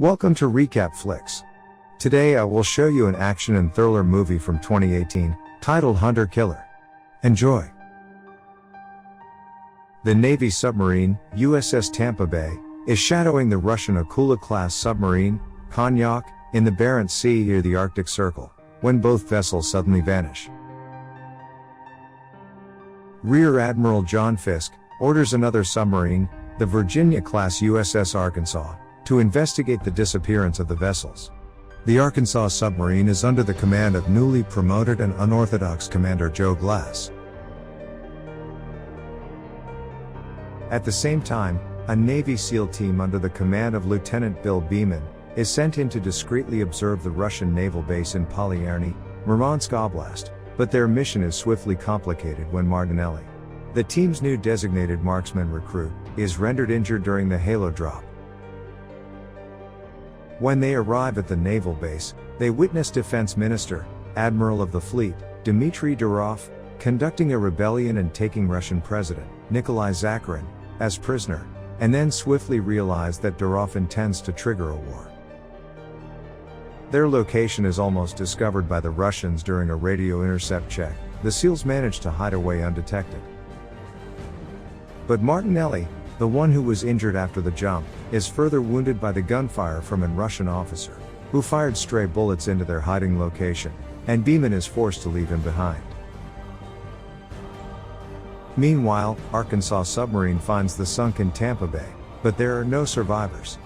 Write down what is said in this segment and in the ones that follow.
Welcome to Recap Flicks. Today I will show you an action and thriller movie from 2018, titled Hunter Killer. Enjoy! The Navy submarine, USS Tampa Bay, is shadowing the Russian Akula-class submarine, Konyak, in the Barents Sea near the Arctic Circle, when both vessels suddenly vanish. Rear Admiral John Fisk orders another submarine, the Virginia-class USS Arkansas, to investigate the disappearance of the vessels. The Arkansas submarine is under the command of newly promoted and unorthodox Commander Joe Glass. At the same time, a Navy SEAL team under the command of Lieutenant Bill Beeman is sent in to discreetly observe the Russian naval base in Polyarny, Murmansk Oblast, but their mission is swiftly complicated when Martinelli, the team's new designated marksman recruit, is rendered injured during the halo drop. When they arrive at the naval base, they witness Defense Minister, Admiral of the Fleet, Dmitry Durov, conducting a rebellion and taking Russian President, Nikolai Zakharin, as prisoner, and then swiftly realize that Durov intends to trigger a war. Their location is almost discovered by the Russians during a radio intercept check. The SEALs manage to hide away undetected. But Martinelli, the one who was injured after the jump, is further wounded by the gunfire from a Russian officer, who fired stray bullets into their hiding location, and Beeman is forced to leave him behind. Meanwhile, Arkansas submarine finds the sunken Tampa Bay, but there are no survivors.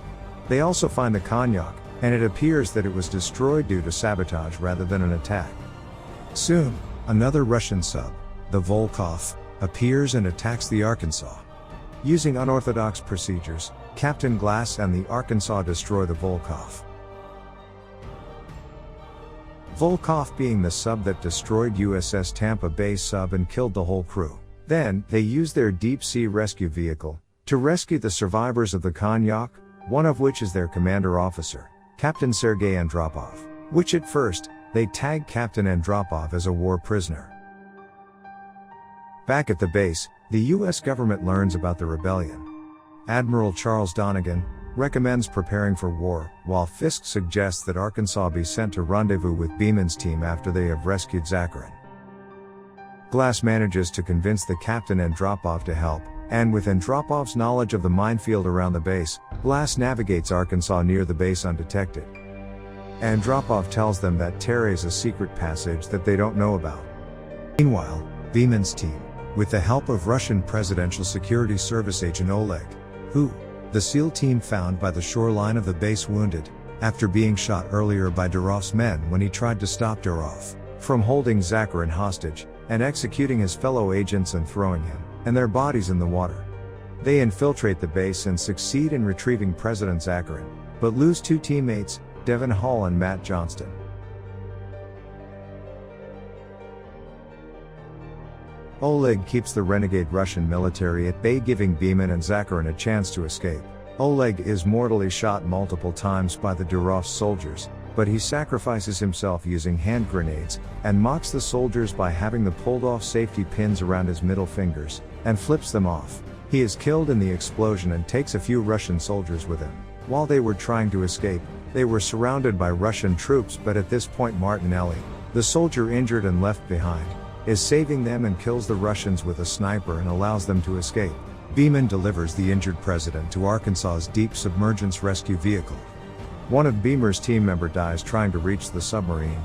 They also find the Konyak, and it appears that it was destroyed due to sabotage rather than an attack. Soon, another Russian sub, the Volkov, appears and attacks the Arkansas. Using unorthodox procedures, Captain Glass and the Arkansas destroy the Volkov. Volkov being the sub that destroyed USS Tampa Bay sub and killed the whole crew. Then, they use their deep-sea rescue vehicle to rescue the survivors of the Konyak, one of which is their commander officer, Captain Sergei Andropov, which at first, they tag Captain Andropov as a war prisoner. Back at the base, the US government learns about the rebellion. Admiral Charles Donegan recommends preparing for war, while Fisk suggests that Arkansas be sent to rendezvous with Beeman's team after they have rescued Zakharin. Glass manages to convince the captain Andropov to help, and with Andropov's knowledge of the minefield around the base, Glass navigates Arkansas near the base undetected. Andropov tells them that there is a secret passage that they don't know about. Meanwhile, Beeman's team, with the help of Russian Presidential Security Service agent Oleg, who, the SEAL team found by the shoreline of the base wounded, after being shot earlier by Durov's men when he tried to stop Durov from holding Zakharin hostage, and executing his fellow agents and throwing him, and their bodies in the water. They infiltrate the base and succeed in retrieving President Zakharin, but lose two teammates, Devon Hall and Matt Johnston. Oleg keeps the renegade Russian military at bay, giving Beeman and Zakharin a chance to escape. Oleg is mortally shot multiple times by the Durov soldiers, but he sacrifices himself using hand grenades, and mocks the soldiers by having the pulled off safety pins around his middle fingers, and flips them off. He is killed in the explosion and takes a few Russian soldiers with him. While they were trying to escape, they were surrounded by Russian troops, but at this point Martinelli, the soldier injured and left behind, is saving them and kills the Russians with a sniper and allows them to escape. Beeman delivers the injured president to Arkansas's deep submergence rescue vehicle. One of Beeman's team member dies trying to reach the submarine.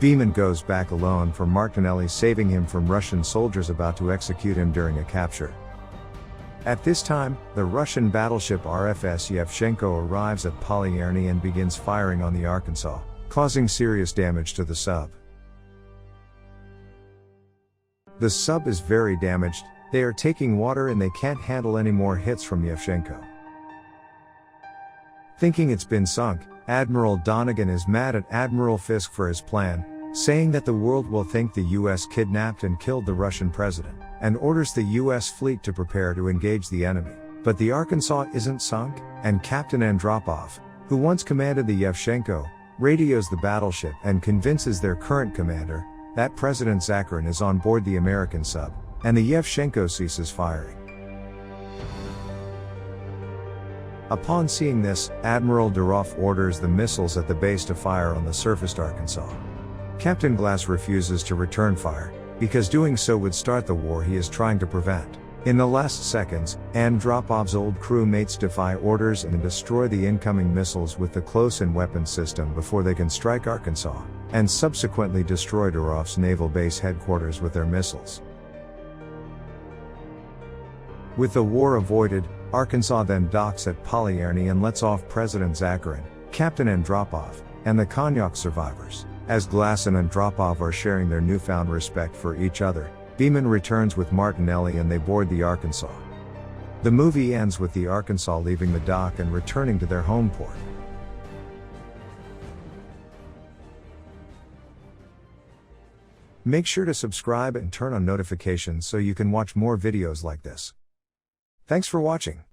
Beeman goes back alone for Martinelli, saving him from Russian soldiers about to execute him during a capture. At this time, the Russian battleship RFS Yevchenko arrives at Polyarny and begins firing on the Arkansas, causing serious damage to the sub. The sub is very damaged, they are taking water and they can't handle any more hits from Yevchenko. Thinking it's been sunk, Admiral Donegan is mad at Admiral Fisk for his plan, saying that the world will think the US kidnapped and killed the Russian president, and orders the US fleet to prepare to engage the enemy. But the Arkansas isn't sunk, and Captain Andropov, who once commanded the Yevchenko, radios the battleship and convinces their current commander that President Zakharin is on board the American sub, and the Yevchenko ceases firing. Upon seeing this, Admiral Duroff orders the missiles at the base to fire on the surfaced Arkansas. Captain Glass refuses to return fire, because doing so would start the war he is trying to prevent. In the last seconds, Andropov's old crewmates defy orders and destroy the incoming missiles with the close-in weapon system before they can strike Arkansas, and subsequently destroy Duroff's naval base headquarters with their missiles. With the war avoided, Arkansas then docks at Polyerny and lets off President Zakharin, Captain Andropov, and the Konyak survivors. As Glass and Andropov are sharing their newfound respect for each other, Beeman returns with Martinelli and they board the Arkansas. The movie ends with the Arkansas leaving the dock and returning to their home port. Make sure to subscribe and turn on notifications so you can watch more videos like this. Thanks for watching.